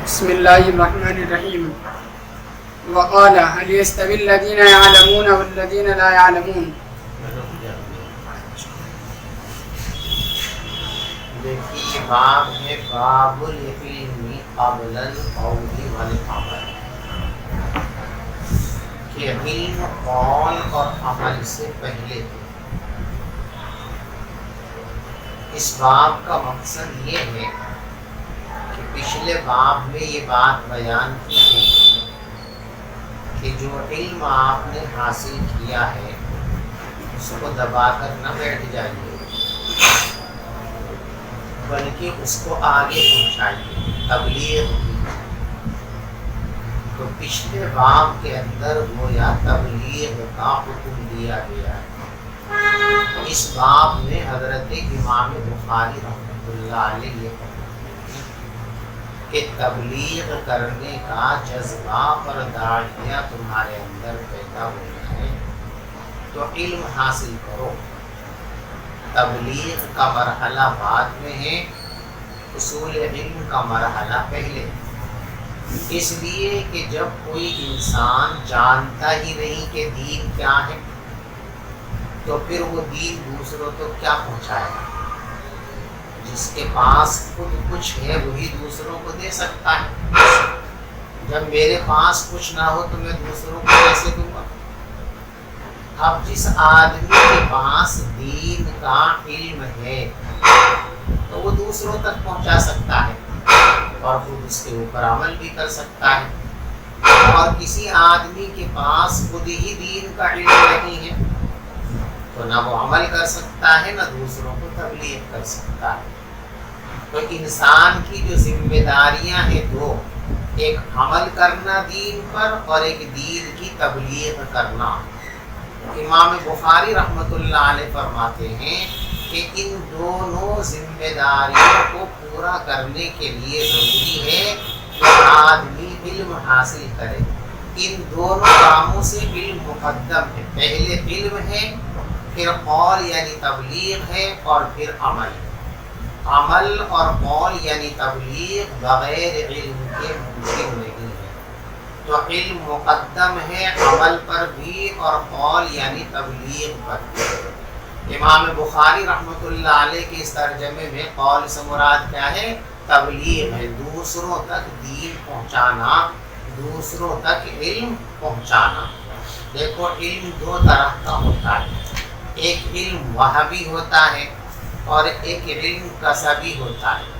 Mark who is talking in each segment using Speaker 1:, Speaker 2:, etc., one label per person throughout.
Speaker 1: بسم الله الرحمن الرحيم. وقال هل يستوي الذين يعلمون والذين لا يعلمون.
Speaker 2: دیکھیے باب ہے باب العلم قبل القول والعمل، کہ علم قول اور عمل سے پہلے. اس باب کا مقصد یہ ہے کہ پچھلے باب میں یہ بات بیان کی گئی کہ جو علم آپ نے حاصل کیا ہے اس کو دبا کر نہ بیٹھ جائیے، بلکہ اس کو آگے پہنچائیے، تبلیغ کی. تو پچھلے باب کے اندر گویا تبلیغ کا حکم دیا گیا ہے. اس باب میں حضرت امام بخاری رحمۃ اللہ علیہ یہ کہ تبلیغ کرنے کا جذبہ اور داعیہ تمہارے اندر پیدا ہوا ہے تو علم حاصل کرو. تبلیغ کا مرحلہ بعد میں ہے، اصول علم کا مرحلہ پہلے. اس لیے کہ جب کوئی انسان جانتا ہی نہیں کہ دین کیا ہے تو پھر وہ دین دوسروں تک کیا پہنچائے گا؟ جس کے پاس خود کچھ ہے وہی دوسروں کو دے سکتا ہے. جب میرے پاس کچھ نہ ہو تو میں دوسروں کو کیسے دوں گا؟ اب جس آدمی کے پاس دین کا علم ہے تو وہ دوسروں تک پہنچا سکتا ہے اور خود اس کے اوپر عمل بھی کر سکتا ہے. اور کسی آدمی کے پاس خود ہی دین کا علم نہیں ہے تو نہ وہ عمل کر سکتا ہے نہ دوسروں کو تبلیغ کر سکتا ہے. تو انسان کی جو ذمہ داریاں ہیں دو، ایک عمل کرنا دین پر اور ایک دین کی تبلیغ کرنا. امام بخاری رحمۃ اللہ علیہ فرماتے ہیں کہ ان دونوں ذمہ داریوں کو پورا کرنے کے لیے ضروری ہے کہ آدمی علم حاصل کرے. ان دونوں کاموں سے علم مقدم ہے. پہلے علم ہے، پھر قول یعنی تبلیغ ہے، اور پھر عمل. عمل اور قول یعنی تبلیغ بغیر علم کے ممکن نہیں ہے. تو علم مقدم ہے عمل پر بھی اور قول یعنی تبلیغ پر بھی. امام بخاری رحمۃ اللہ علیہ کے اس ترجمے میں قول سے مراد کیا ہے؟ تبلیغ ہے، دوسروں تک دین پہنچانا، دوسروں تک علم پہنچانا. دیکھو علم دو طرح کا ہوتا ہے، ایک علم وہابی ہوتا ہے اور ایک علم کسبی ہوتا ہے.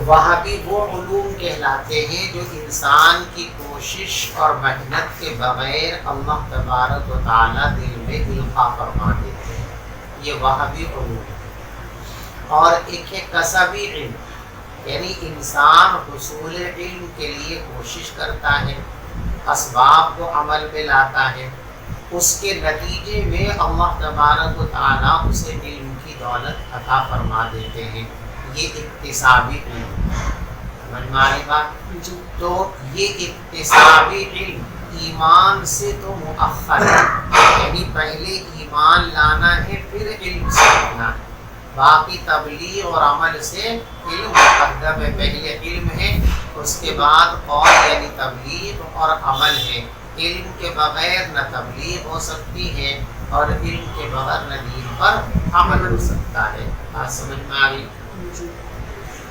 Speaker 2: وہابی وہ علوم کہلاتے ہیں جو انسان کی کوشش اور محنت کے بغیر اللہ تبارک و تعالیٰ دل میں القاء فرما دیتے ہیں، یہ وہابی علوم ہے. اور ایک ہے کسبی علم، یعنی انسان حصول علم کے لیے کوشش کرتا ہے، اسباب کو عمل میں لاتا ہے، اس کے نتیجے میں اللہ تبارک و تعالیٰ اسے علم کی دولت عطا فرما دیتے ہیں. یہ اکتسابی علم. سمجھ میں آئی بات؟ تو یہ اکتسابی علم ایمان سے تو مؤخر ہے، یعنی پہلے ایمان لانا ہے پھر علم سیکھنا ہے. باقی تبلیغ اور عمل سے علم مقدم ہے. پہلے علم ہے، اس کے بعد قول یعنی تبلیغ اور عمل ہے. علم کے بغیر نہ تبلیغ ہو سکتی ہے اور علم کے بغیر نہ دین پر عمل ہو سکتا ہے. بات سمجھ میں آ گئی؟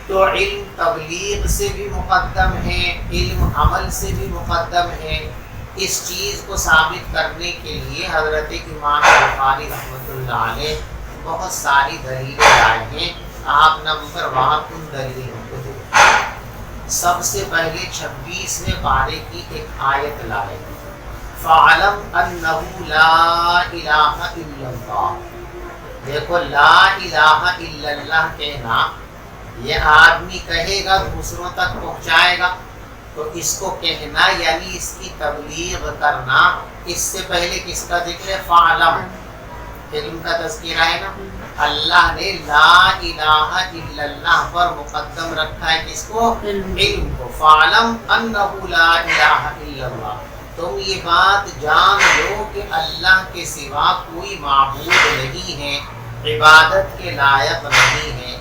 Speaker 2: تو علم تبلیغ سے بھی مقدم ہے، علم عمل سے بھی مقدم ہے. اس چیز کو ثابت کرنے کے لیے حضرت امام بخاری رحمۃ اللہ علیہ بہت ساری دلیلیں لائے ہیں. آپ نمبر وہاں کن دلیلوں کو دیکھیں. سب سے پہلے 26ویں پارے کی ایک آیت لائے، فَعْلَمْ أَنَّهُ لَا إِلَٰهَ إِلَّا اللَّهُ. دیکھو لا الہ الا اللہ کہنا، یہ آدمی کہے گا دوسروں تک پہنچائے گا، تو اس کو کہنا یعنی اس کی تبلیغ کرنا. اس سے پہلے کس کا ذکر ہے؟ فَعْلَمْ، علم کا تذکرہ ہے نا. اللہ نے لا الہ الا اللہ پر مقدم رکھا ہے کس کو؟ علم کو. فَعْلَمْ أَنَّهُ لَا إِلَٰهَ إِلَّا اللَّهُ. تم یہ بات جان لو کہ اللہ کے سوا کوئی معبود نہیں ہے، عبادت کے لائق نہیں ہے.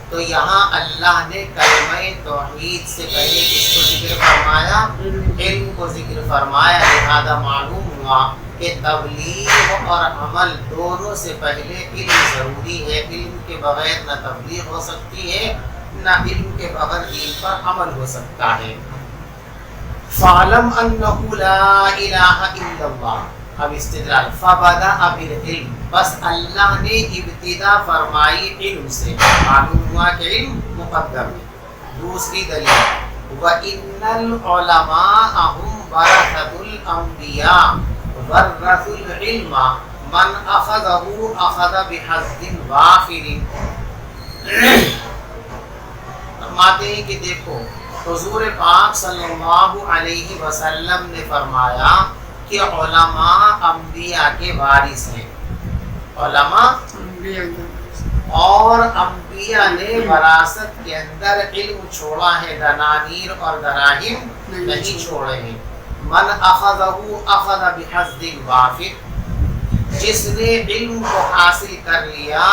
Speaker 2: تو یہاں اللہ نے کلمہ توحید سے پہلے کس کو ذکر فرمایا؟ علم کو ذکر فرمایا۔ لہذا معلوم ہوا کہ تبلیغ اور عمل دونوں سے پہلے علم ضروری ہے۔ علم کے بغیر نہ تبلیغ ہو سکتی ہے، نہ علم کے بغیر دین پر عمل ہو سکتا ہے۔ فَعْلَمْ أَنَّهُ لَا إِلَٰهَ إِلَّا اللَّهُ۔ اب استدلال، فَبَدَأَ بِالْعِلْمِ، بس اللہ نے ابتدا فرمائی علم سے، معلوم ہوا کہ علم مقدم ہے۔ دوسری دلیل، وَإِنَّ الْعُلَمَاءَ هُمْ وَرَثَةُ الْأَنْبِيَاءِ وَرَّثُوا الْعِلْمَ مَنْ أَخَذَهُ أَخَذَ بِحَظٍّ وَافِرٍ۔ فرماتے ہیں کہ دیکھو حضور پاک صلی اللہ علیہ وسلم نے فرمایا کہ علماء انبیاء کے وارث ہیں۔ علماء اور انبیاء نے وراثت کے اندر علم چھوڑا ہے، دنانیر اور دراہم نہیں چھوڑے ہیں۔ من اخذہ اخذ بحظ وافر، جس نے علم کو حاصل کر لیا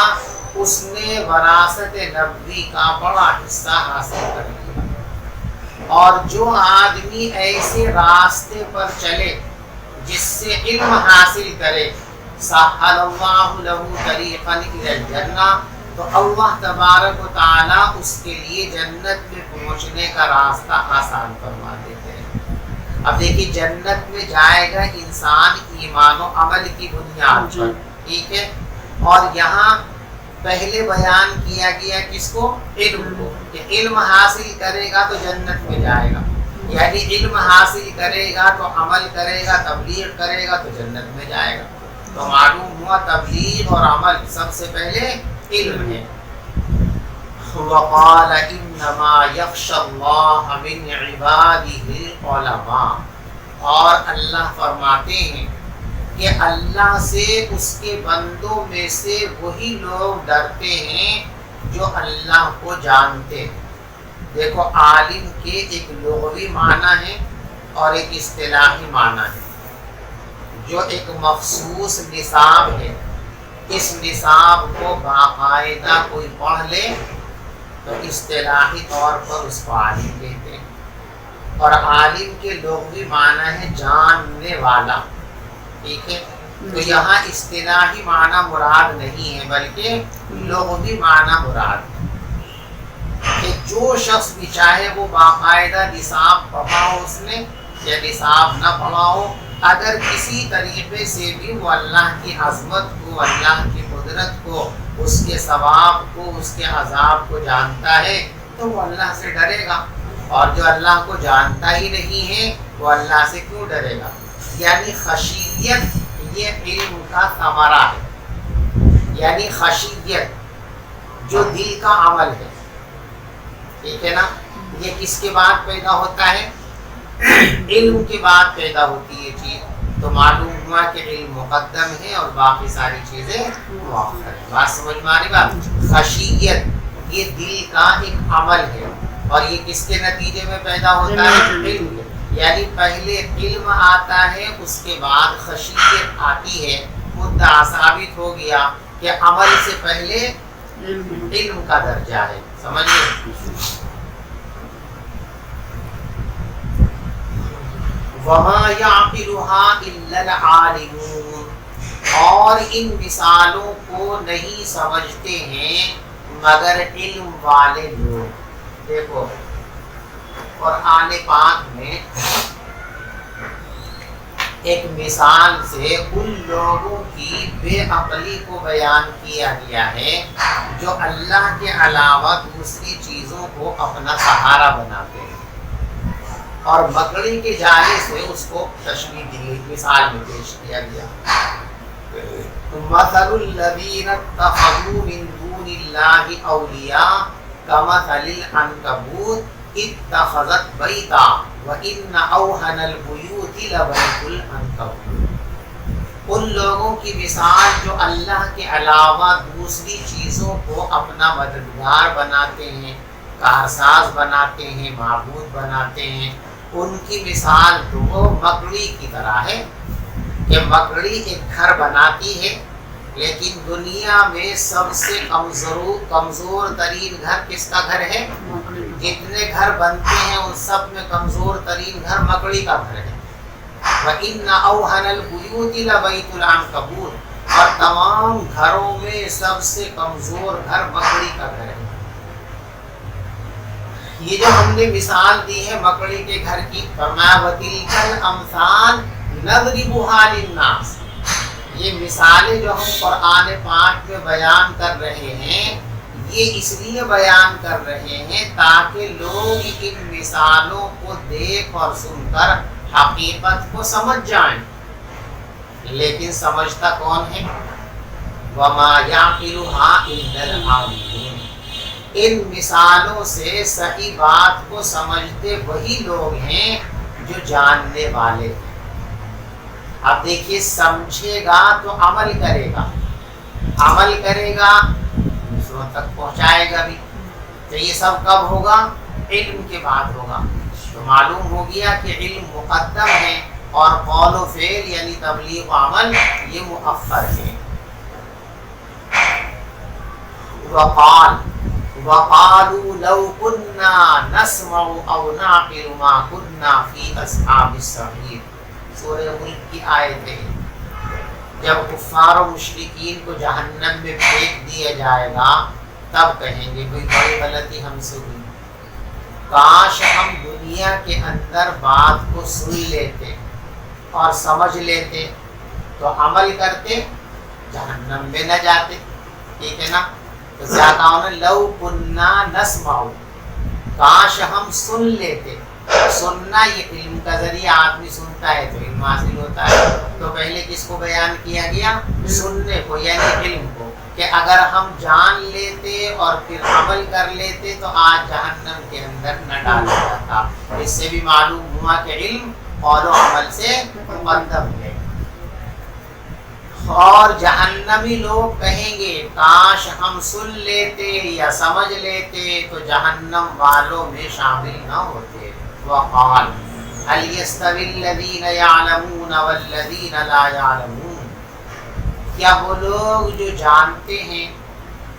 Speaker 2: اس نے وراثت نبوی کا بڑا حصہ حاصل کر لیا۔ اور جو آدمی ایسے راستے پر چلے جس سے علم حاصل کرے، سہل اللہ لہ طریقا الی الجنہ، تو اللہ تبارک و تعالی اس کے لیے جنت میں پہنچنے کا راستہ آسان فرما دیتے ہیں۔ اب دیکھیے جنت میں جائے گا انسان ایمان و عمل کی بنیاد پر، ٹھیک ہے، اور یہاں پہلے بیان کیا گیا کس کو؟ علم کو، کہ علم حاصل کرے گا تو جنت میں جائے گا، یعنی علم حاصل کرے گا تو عمل کرے گا، تبلیغ کرے گا تو جنت میں جائے گا۔ تو معلوم ہوا تبلیغ اور عمل سب سے پہلے علم ہے۔ وقال انما یخشی اللہ من عبادہ العلماء، اور اللہ فرماتے ہیں کہ اللہ سے اس کے بندوں میں سے وہی لوگ ڈرتے ہیں جو اللہ کو جانتے ہیں۔ دیکھو عالم کے ایک لغوی معنی ہے اور ایک اصطلاحی معنی ہے۔ جو ایک مخصوص نصاب ہے، اس نصاب کو باقاعدہ کوئی پڑھ لے تو اصطلاحی طور پر اس کو عالم کہتے ہیں، اور عالم کے لغوی معنی ہے جاننے والا، ٹھیک ہے۔ تو یہاں اصطلاحی معنی مراد نہیں ہے بلکہ لغوی معنی مراد ہے، کہ جو شخص بھی چاہے وہ باقاعدہ نصاب پڑھا ہو اس نے یا نصاب نہ پڑھا ہو، اگر کسی طریقے سے بھی وہ اللہ کی عظمت کو، اللہ کی قدرت کو، اس کے ثواب کو، اس کے عذاب کو جانتا ہے تو وہ اللہ سے ڈرے گا، اور جو اللہ کو جانتا ہی نہیں ہے وہ اللہ سے کیوں ڈرے گا؟ یعنی خشیت یہ علم کا ثمرہ ہے، یعنی خشیت جو دل کا عمل ہے، ٹھیک ہے نا، یہ کس کے بعد پیدا ہوتا ہے؟ علم کے بعد پیدا ہوتی ہے چیز۔ تو معلوم ہوا کہ علم مقدم ہے اور باقی ساری چیزیں مؤخر ہیں۔ بات سمجھ میں آ رہی؟ بات خشیت یہ دل کا ایک عمل ہے، اور یہ کس کے نتیجے میں پیدا ہوتا ہے؟ علم، یعنی پہلے علم آتا ہے اس کے بعد خشیت آتی ہے۔ مدعا ثابت ہو گیا کہ عمل سے پہلے علم کا درجہ ہے، سمجھئے؟ وَمَا يَعْقِلُهَا إِلَّا الْعَالِمُونَ، اور ان مثالوں کو نہیں سمجھتے ہیں مگر علم والے لوگ۔ دیکھو قرآن پاک میں ایک مثال سے ان لوگوں کی بے عقلی کو بیان کیا گیا ہے جو اللہ کے علاوہ دوسری چیزوں کو اپنا سہارا بناتے ہیں، اور مکڑی کے جالے سے اس کو تشبیہ دی، مثال میں پیش کیا گیا۔ مَثَلُ الَّذِينَ اتَّخَذُوا مِن دُونِ اللَّهِ أَوْلِيَاءَ كَمَثَلِ الْعَنكَبُوتِ اتَّخَذَتْ بَيْتًا وَإِنَّ أَوْهَنَ الْبُيُوتِ لَبَيْتُ الْعَنكَبُوتِ، ان لوگوں کی مثال جو اللہ کے علاوہ دوسری چیزوں کو اپنا مددگار بناتے ہیں، کارساز بناتے ہیں، معبود بناتے ہیں، ان کی مثال تو وہ مکڑی کی طرح ہے کہ مکڑی ایک گھر بناتی ہے لیکن دنیا میں سب سے کمزور ترین گھر کس کا گھر ہے؟ جتنے گھر بنتے ہیں ان سب میں کمزور ترین گھر مکڑی کا گھر ہے۔ وَإِنَّ أَوْهَنَ الْبُيُوتِ لَبَيْتُ الْعَنْكَبُوتِ، اور تمام گھروں میں سب سے کمزور گھر مکڑی کا گھر ہے۔ یہ جو ہم نے مثال دی ہے مکڑی کے گھر کی، فرمایا وَتِلْكَ الْأَمْثَالُ نَضْرِبُهَا لِلنَّاسِ، یہ مثالیں جو ہم قرآن پاک میں بیان کر رہے ہیں یہ اس لیے بیان کر رہے ہیں تاکہ لوگ ان مثالوں کو دیکھ اور سن کر حقیقت کو سمجھ جائیں، لیکن سمجھتا کون ہے؟ وَمَا يَعْقِلُهَا إِلَّا الْعَالِمُونَ، ان مثالوں سے صحیح بات کو سمجھتے وہی لوگ ہیں جو جاننے والے ہیں۔ اب دیکھیے سمجھے گا تو عمل کرے گا، عمل کرے گا دوسروں تک پہنچائے گا بھی، تو یہ سب کب ہوگا؟ علم کے بعد ہوگا۔ تو معلوم ہو گیا کہ علم مقدم ہے اور قول و فعل یعنی تبلیغ و عمل یہ مؤخر ہے۔ وَقَالُوا لَوْ كُنَّا نَسْمَعُ أَوْ نَعْقِلُ مَا كُنَّا فِي أَصْحَابِ السَّعِيرِ، سورہ ملک کی آیت ہے۔ جب کفار و مشرکین کو جہنم میں پھینک دیا جائے گا تب کہیں گے کوئی بڑی غلطی ہم سے ہوئی، کاش ہم دنیا کے اندر بات کو سن لیتے اور سمجھ لیتے تو عمل کرتے، جہنم میں نہ جاتے، ٹھیک ہے نا؟ تو زیادہ ہونا لو کننا نسمع، کاش ہم سن لیتے۔ سننا یہ علم کا ذریعہ، آدمی سنتا ہے تو علم حاصل ہوتا ہے، تو پہلے کس کو بیان کیا گیا؟ سننے کو یعنی علم کو، کہ اگر ہم جان لیتے اور پھر عمل کر لیتے تو آج جہنم کے اندر نہ ڈالا جاتا۔ اس سے بھی معلوم ہوا کہ علم قول و عمل سے مقدم ہے۔ اور جہنمی لوگ کہیں گے کاش ہم سن لیتے یا سمجھ لیتے تو جہنم والوں میں شامل نہ ہوتے۔ وقال هل يستوي الذين يعلمون والذين لا يعلمون، کیا وہ لوگ جو جانتے ہیں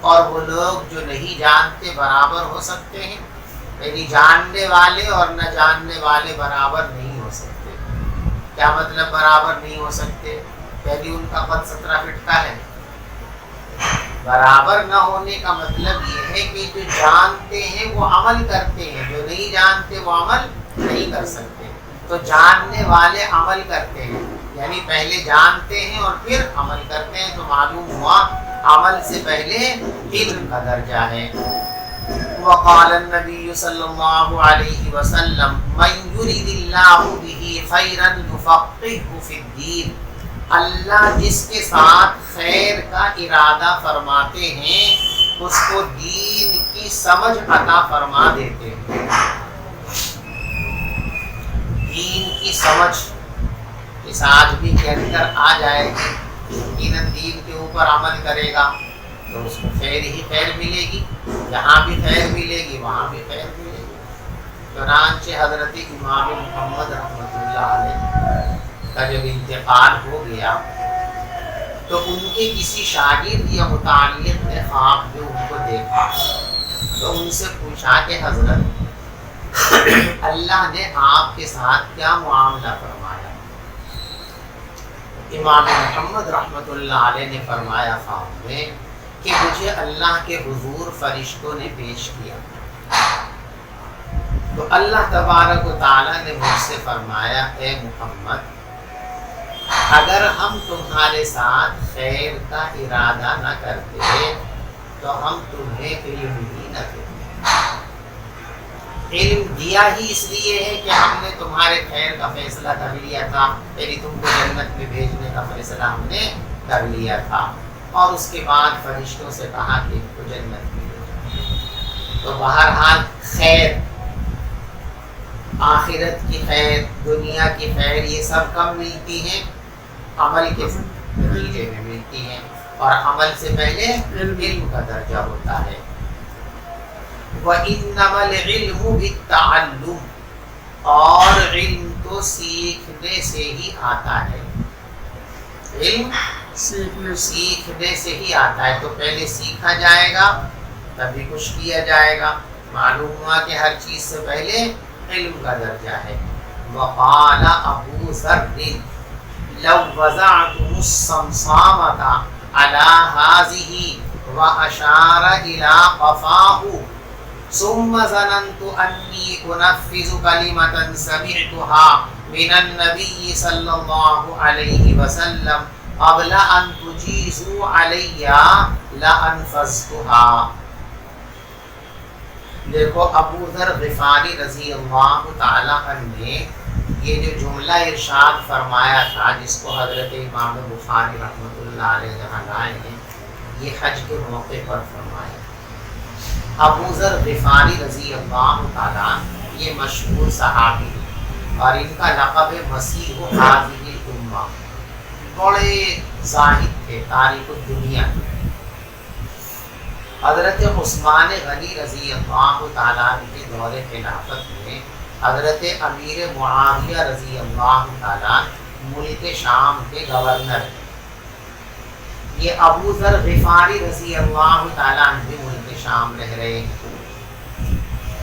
Speaker 2: اور وہ لوگ جو نہیں جانتے برابر ہو سکتے ہیں؟ یعنی جاننے والے اور نہ جاننے والے برابر نہیں ہو سکتے۔ کیا مطلب برابر نہیں ہو سکتے؟ پہلی ان کا قد 17 فٹ کا ہے۔ برابر نہ ہونے کا مطلب یہ ہے کہ جو جانتے ہیں وہ عمل کرتے ہیں، جو نہیں جانتے وہ عمل نہیں کر سکتے۔ تو جاننے والے عمل کرتے ہیں، یعنی پہلے جانتے ہیں اور پھر عمل کرتے ہیں، تو معلوم ہوا عمل سے پہلے علم کا درجہ ہے۔ وقال النبی صلی اللہ علیہ وسلم من یرید اللہ بہ خیرا یفقہہ فی الدین، اللہ جس کے ساتھ خیر کا ارادہ فرماتے ہیں اس کو دین کی سمجھ عطا فرما دیتے ہیں۔ دین کی سمجھ اس آدمی کے اندر آ جائے گی، یقیناً دین کے اوپر عمل کرے گا تو اس کو خیر ہی خیر ملے گی، جہاں بھی خیر ملے گی وہاں بھی خیر ملے گی۔ چنانچہ حضرت امام محمد رحمۃ اللہ علیہ کا جب انتقال ہو گیا تو ان کے کسی شاگرد یا متعلق نے خواب میں ان کو دیکھا، تو ان سے پوچھا کہ حضرت اللہ نے آپ کے ساتھ کیا معاملہ فرمایا؟ امام محمد رحمۃ اللہ علیہ نے فرمایا خواب میں کہ مجھے اللہ کے حضور فرشتوں نے پیش کیا، تو اللہ تبارک و تعالیٰ نے مجھ سے فرمایا اے محمد اگر ہم تمہارے ساتھ خیر کا ارادہ نہ کرتے تو ہم تمہیں علم ہی نہ دیتے۔ علم دیا ہی اس لیے ہے کہ ہم نے تمہارے خیر کا فیصلہ کر لیا تھا، یعنی تم کو جنت میں بھیجنے کا فیصلہ ہم نے کر لیا تھا، اور اس کے بعد فرشتوں سے کہا کہ ان کو جنت میں بھیجو۔ تو بہرحال خیر، آخرت کی خیر، دنیا کی خیر، یہ سب کب ملتی ہیں؟ عمل کے نتیجے میں ملتی ہیں، اور عمل سے پہلے علم کا درجہ ہوتا ہے۔ وَإِنَّمَا الْعِلْمُ بِالتَّعَلُّمِ، اور علم تو سیکھنے سے ہی آتا ہے۔ علم سیکھنے سے ہی آتا ہے، تو پہلے سیکھا جائے گا تبھی کچھ کیا جائے گا۔ معلوم ہوا کہ ہر چیز سے پہلے علم کا درجہ ہے۔ وقال ابو ذر لو وضعتم الصمصامة على هذه واشار الى قفاه ثم ظننت انی انفذ کلمة سمعتها من النبی صلی اللہ علیہ وسلم قبل ان تجیزوا علی لانفذتها۔ دیکھو ابو ذر غفاری رضی اللہ تعالی عنہ نے یہ جو جملہ ارشاد فرمایا تھا، جس کو حضرت امام بخاری رحمۃ اللہ علیہ جہاں لائے ہیں، یہ حج کے موقع پر فرمایا۔ ابو ذر غفاری رضی اللہ تعالیٰ یہ مشہور صحابی ہیں اور ان کا لقب مسیح هذه الامہ، بڑے زاہد تھے تاریخ الدنیا کے۔ حضرت عثمان غنی رضی اللہ تعالیٰ کے دور خلافت میں حضرت امیر معاویہ رضی اللہ تعالیٰ ملک شام کے گورنر ہیں۔ یہ ابو ذر غفاری رضی اللہ تعالیٰ بھی ملک شام رہ رہے ہیں۔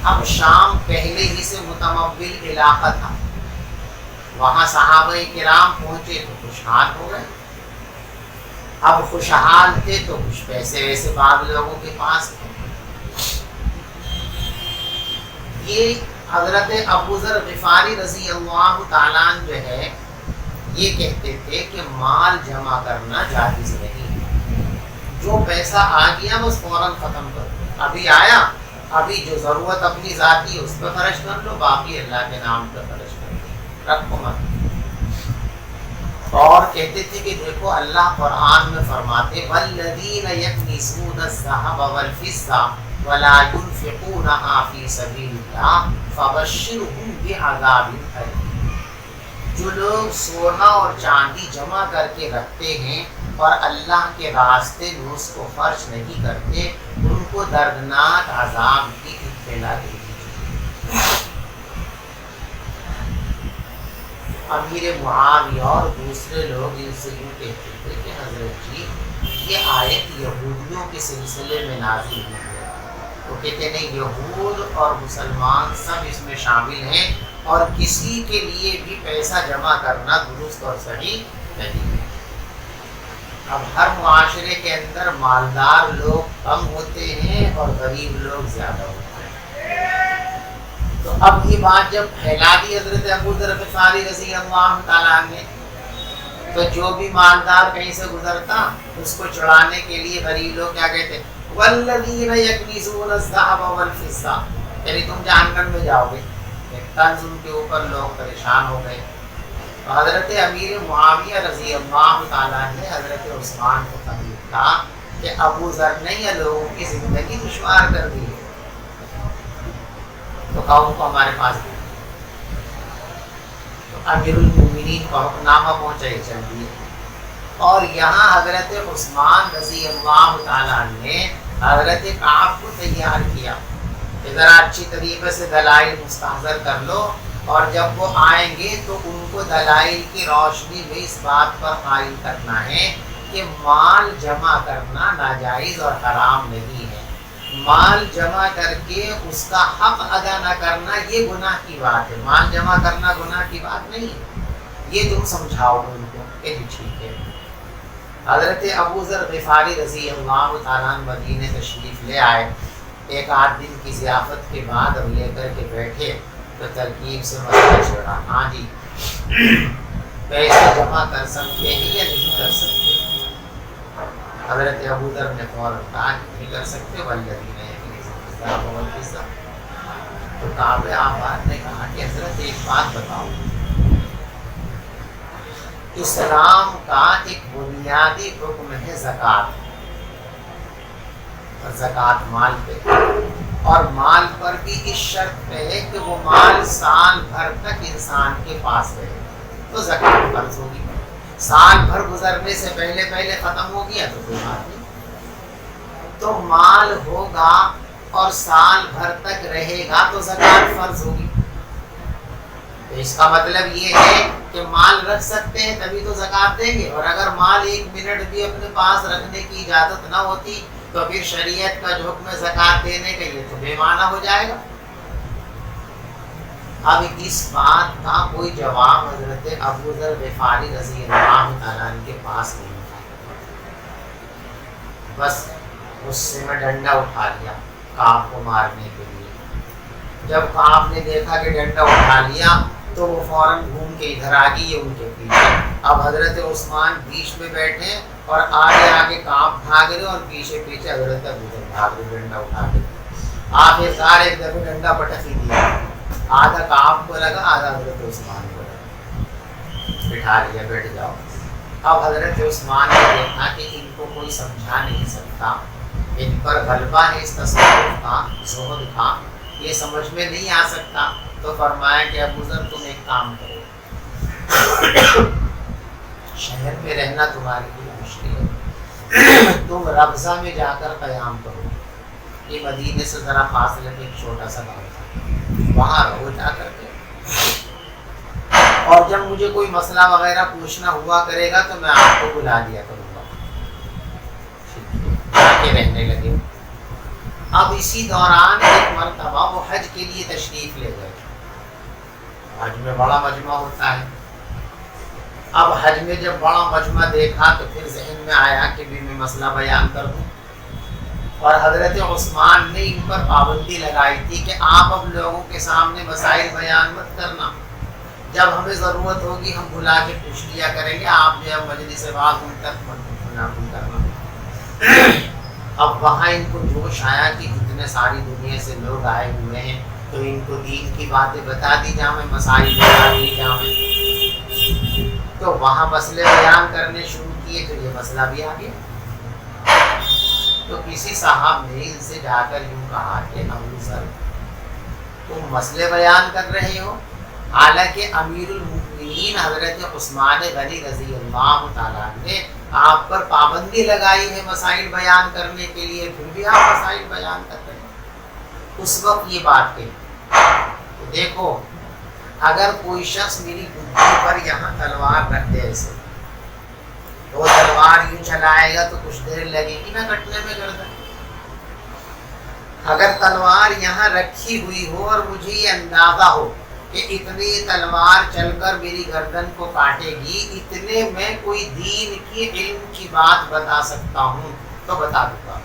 Speaker 2: اب شام پہلے ہی سے متمول علاقہ تھا، وہاں صحابہ کرام پہنچے تو خوشحال ہو گئے۔ اب خوشحال تھے تو کچھ پیسے ویسے بعض لوگوں کے پاس تھے۔ یہ حضرت ابو ذر غفاری رضی اللہ تعالیٰ جو ہے یہ کہتے تھے کہ مال جمع کرنا جائز نہیں، جو پیسہ آ گیا بس فوراً ختم کر دو، ابھی آیا ابھی جو ضرورت اپنی ذاتی ہے اس پہ خرچ کر لو، باقی اللہ کے نام پہ خرچ کر دو، رکھو مت۔ اور کہتے تھے کہ دیکھو اللہ قرآن میں فرماتے والذین یکنزون الذھب والفضہ ولا ينفقونها فی سبیل اللہ فبشرهم بعذاب الیم۔ جو لوگ سونا اور چاندی جمع کر کے رکھتے ہیں اور اللہ کے راستے میں اس کو خرچ نہیں کرتے، ان کو دردناک عذاب کی اطلاع دے دیجیے۔ امیر معاویہ اور دوسرے لوگ ان سے یوں کہتے تھے کہ حضرت جی یہ آیت یہودیوں کے سلسلے میں نازل ہوئی ہے، تو کہتے نہیں، یہود اور مسلمان سب اس میں شامل ہیں اور کسی کے لیے بھی پیسہ جمع کرنا درست اور صحیح نہیں ہے۔ اب ہر معاشرے کے اندر مالدار لوگ کم ہوتے ہیں اور غریب لوگ زیادہ ہوتے ہیں، تو اب یہ بات جب پھیلا دی حضرت ابو ذر غفاری رضی اللہ تعالیٰ نے، تو جو بھی مالدار کہیں سے گزرتا اس کو چڑھانے کے لیے غریب لوگ کیا کہتے والذین یکنزون الذھب والفضہ، یعنی تم جہنم میں جاؤ گے۔ ایک طنز ان کے اوپر لوگ پریشان ہو گئے۔ تو حضرت امیر معاویہ رضی اللہ تعالیٰ نے حضرت عثمان کو خط لکھا کہ ابو ذر نے یہ لوگوں کی زندگی دشوار کر دی ہے، تو قوم کو ہمارے پاس دیا۔ تو امیر المومنین کا حکم نامہ پہنچا یہ چل دیے، اور یہاں حضرت عثمان رضی اللہ تعالیٰ نے حضرت کعب کو تیار کیا کہ ذرا اچھی طریقے سے دلائل مستحضر کر لو، اور جب وہ آئیں گے تو ان کو دلائل کی روشنی میں اس بات پر قائل کرنا ہے کہ مال جمع کرنا ناجائز اور حرام نہیں ہے، مال جمع کر کے اس کا حق ادا نہ کرنا یہ گناہ کی بات ہے، مال جمع کرنا گناہ کی بات نہیں ہے، یہ تم سمجھاؤ ان کو کہ ٹھیک ہے۔ حضرت ابو ذر غفاری رضی اللہ تعالیٰ مدینے تشریف لے آئے، ایک آدھ دن کی ضیافت کے بعد اب لے کر کے بیٹھے تو ترکیب سے مسئلہ چھڑا، ہاں جی پیسے جمع کر سکتے ہیں یا نہیں کر سکتے؟ حضرت ابو ذر نے فوراً کہا نہیں کر سکتے، والذین یکنزون الذھب والفضہ۔ تو کعب آباد نے کہا کہ حضرت ایک بات بتاؤ، اسلام کا ایک بنیادی حکم ہے زکوٰۃ، اور زکوٰۃ مال پہ، اور مال پر بھی اس شرط پہ ہے کہ وہ مال سال بھر تک انسان کے پاس رہے، تو زکوٰۃ فرض ہوگی۔ سال بھر گزرنے سے پہلے پہلے ختم ہو گیا تو کوئی بات نہیں، تو مال ہوگا اور سال بھر تک رہے گا تو زکوٰۃ فرض ہوگی۔ تو اس کا مطلب یہ ہے کہ مال رکھ سکتے ہیں تبھی تو زکوٰۃ دیں گے، اور اگر مال 1 منٹ بھی اپنے پاس رکھنے کی اجازت نہ ہوتی تو پھر شریعت کا جو حکم زکوٰۃ دینے کے لیے تو بے معنی ہو جائے گا۔ اب اس بات کا کوئی جواب حضرت ابو ذر غفاری رضی اللہ تعالیٰ عنہ کے پاس نہیں تھا۔ بس غصے میں ڈنڈا اٹھا لیا کعب کو مارنے کے لیے۔ جب کعب نے دیکھا کہ ڈنڈا اٹھا لیا تو وہ فوراً گھوم کے ادھر آ گئی ان کے پیچھے۔ اب حضرت عثمان بیچ میں بیٹھے اور آگے آگے کعب بھاگ رہے اور پیچھے پیچھے حضرت ابو ذر بھاگ رہے ڈنڈا اٹھا کے۔ آخرکار ایک دفعہ ڈنڈا پٹک ہی دیا، آدھا کعب کو لگا آدھا حضرت عثمان کو لگا، بٹھا لیا بیٹھ جاؤ۔ اب حضرت عثمان نے دیکھا کہ ان کو کوئی سمجھا نہیں سکتا، ان پر غلبہ ہے اس تصوف کا، زہد کا، یہ سمجھ میں نہیں آ سکتا، تو فرمایا کہ ابو ذر تم ایک کام کرو، شہر میں رہنا تمہارے لیے مشکل ہے، تم ربضہ میں جا کر قیام کرو، یہ مدینے سے ذرا فاصلے پہ ایک چھوٹا سا گاؤں تھا، وہاں رہو جا کر کے، اور جب مجھے کوئی مسئلہ وغیرہ پوچھنا ہوا کرے گا تو میں آپ کو بلا دیا کروں گا۔ کے رہنے لگے۔ اب اسی دوران ایک مرتبہ وہ حج کے لیے تشریف لے گئے۔ حج میں بڑا مجمع ہوتا ہے، اب حج میں جب بڑا مجمع دیکھا تو پھر ذہن میں آیا کہ بھی میں مسئلہ بیان کر دوں، اور حضرت عثمان نے ان پر پابندی لگائی تھی کہ آپ اب لوگوں کے سامنے مسائل بیان مت کرنا، جب ہمیں ضرورت ہوگی ہم بلا کے پوچھ لیا کریں گے، آپ جو ہے مجلس بعد ان تک مت کرنا۔ اب وہاں ان کو جوش آیا کہ اتنے ساری دنیا سے لوگ آئے ہوئے ہیں تو ان کو دین کی باتیں بتا دی جائیں، مسائل بتا دی جائیں، تو وہاں مسئلے بیان کرنے شروع کیے تو یہ مسئلہ بھی آ گیا۔ تو کسی صاحب نے ان سے جا کر یوں کہا کہ ابو ذر تم مسئلے بیان کر رہے ہو، حالانکہ امیر المؤمنین حضرت عثمان غنی رضی اللہ تعالیٰ نے آپ پر پابندی لگائی ہے مسائل بیان کرنے کے لیے، پھر بھی آپ مسائل بیان کر رہے ہیں۔ اس وقت یہ بات کہی تو دیکھو اگر کوئی شخص میری گدھی پر یہاں تلوار رکھ دے ایسے، تو وہ تلوار یوں چلائے گا تو کچھ دیر لگے گی نا کٹنے میں گردن۔ اگر تلوار یہاں رکھی ہوئی ہو اور مجھے یہ اندازہ ہو کہ اتنی تلوار چل کر میری گردن کو کاٹے گی، اتنے میں کوئی دین کی علم کی بات بتا سکتا ہوں تو بتا دوں گا،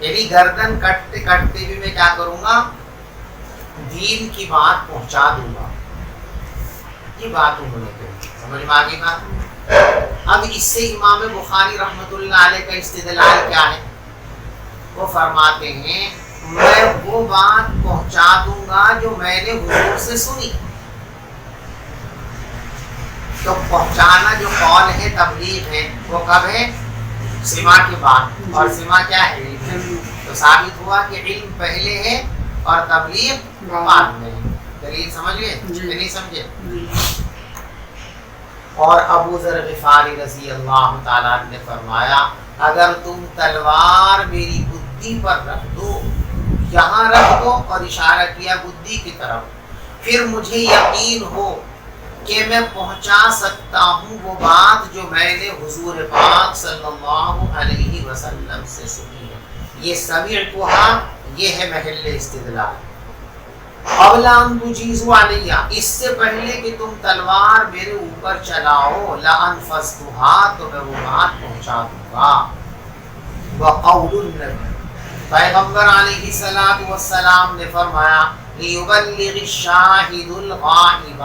Speaker 2: یعنی گردن کٹتے کٹتے بھی میں کیا کروں گا، دین کی بات پہنچا دوں گا۔ یہ بات انہوں نے کہی، سمجھ میں آگے بات۔ اب اس سے امام بخاری رحمۃ اللہ علیہ کا استدلال کیا ہے؟ وہ فرماتے ہیں میں وہ بات پہنچا دوں گا جو میں نے حضور سے سنی۔ تو پہنچانا جو قول ہے تبلیغ ہے وہ کب ہے؟ سماع کے بعد، اور سماع کیا ہے؟ علم۔ تو ثابت ہوا کہ علم پہلے ہے اور تبلیغ بعد میں ہے۔ دلیل سمجھ گئے کہ نہیں سمجھے؟ اور ابو ذر غفاری رضی اللہ تعالیٰ نے فرمایا اگر تم تلوار میری گدھی پر رکھ دو، یہاں رکھ دو، اور اشارہ کیا گدھی کی طرف، پھر مجھے یقین ہو کہ میں پہنچا سکتا ہوں وہ بات جو میں نے حضور پاک صلی اللہ علیہ وسلم سے سنی ہے۔ یہ سمعتھا، یہ ہے محل استدلال۔ قبل ان تجیزوا علیہ، اس سے پہلے کہ تم تلوار میرے اوپر چلاؤ، لانفذتھا، تو میں وہ بات پہنچا دوں گا۔ وقول النبی، پیغمبر علیہ السلام نے فرمایا لیبلغ الشاہد الغائب،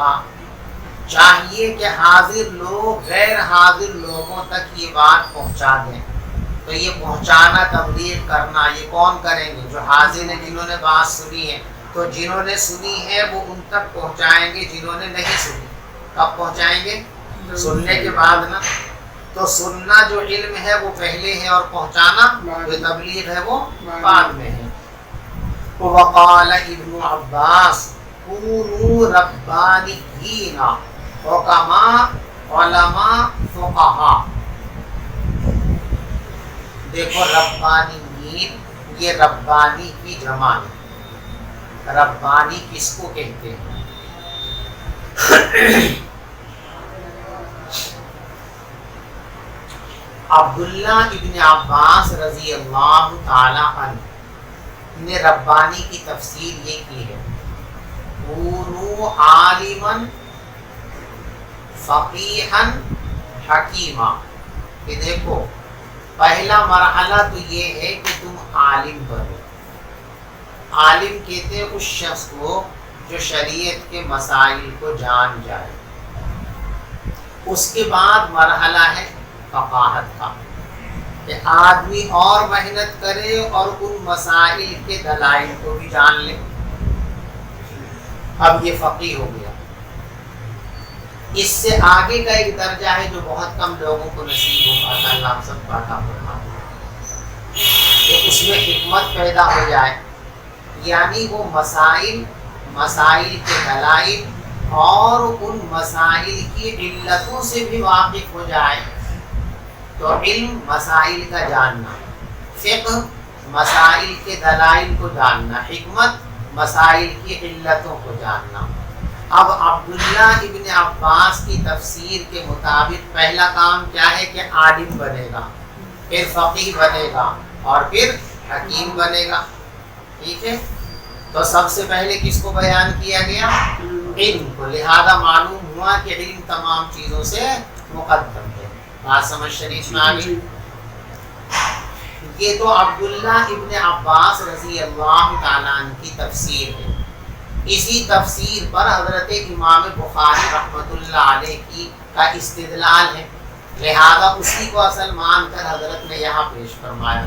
Speaker 2: چاہیے کہ حاضر لوگ غیر حاضر لوگوں تک یہ بات پہنچا دیں۔ تو یہ پہنچانا، تبلیغ کرنا، یہ کون کریں گے؟ جو حاضر ہیں، جنہوں نے بات سنی ہے۔ تو جنہوں نے سنی ہے وہ ان تک پہنچائیں گے، جنہوں نے نہیں سنی کب پہنچائیں گے؟ سننے کے بعد نا۔ تو سننا جو علم ہے وہ پہلے ہے اور پہنچانا جو تبلیغ ہے وہ بعد میں ہے۔ وقال ابن عباس کونوا ربانیین حکماء علماء فقہاء۔ دیکھو ربانیین، یہ ربانی کی جمع ہے۔ ربانی کس کو کہتے ہیں؟ عبداللہ ابن عباس رضی اللہ تعالی عنہ نے ربانی کی تفسیر یہ کی ہے، کونوا عالما فقیہا حکیما، کہ دیکھو پہلا مرحلہ تو یہ ہے کہ تم عالم بنو۔ عالم کہتے ہیں اس شخص کو جو شریعت کے مسائل کو جان جائے۔ اس کے بعد مرحلہ ہے فقاہت کا، کہ آدمی اور محنت کرے اور ان مسائل کے دلائل کو بھی جان لے۔ اب یہ فقیہ ہو گیا۔ اس سے آگے کا ایک درجہ ہے جو بہت کم لوگوں کو نصیب ہو پاتا، اللہ ہم سب کا عطا فرمائے، کہ اس میں حکمت پیدا ہو جائے، یعنی وہ مسائل کے دلائل اور ان مسائل کی علتوں سے بھی واقف ہو جائے۔ تو علم مسائل کا جاننا، فقہ مسائل کے دلائل کو جاننا، حکمت مسائل کی علتوں کو جاننا۔ اب عبداللہ ابن عباس کی تفسیر کے مطابق پہلا کام کیا ہے کہ عالم بنے گا، پھر فقیہ بنے گا اور پھر حکیم بنے گا۔ ٹھیک ہے، تو سب سے پہلے کس کو بیان کیا گیا؟ علم کو، لہذا معلوم ہوا کہ علم تمام چیزوں سے مقدم ہے۔ بات سمجھ شریف میں آگئی؟ یہ تو عبداللہ ابن عباس رضی اللہ تعالیٰ عنہ کی تفسیر ہے۔ اسی تفسیر پر حضرت امام بخاری رحمۃ اللہ علیہ کا استدلال ہے، لہذا اسی کو اصل مان کر حضرت نے یہاں پیش فرمایا۔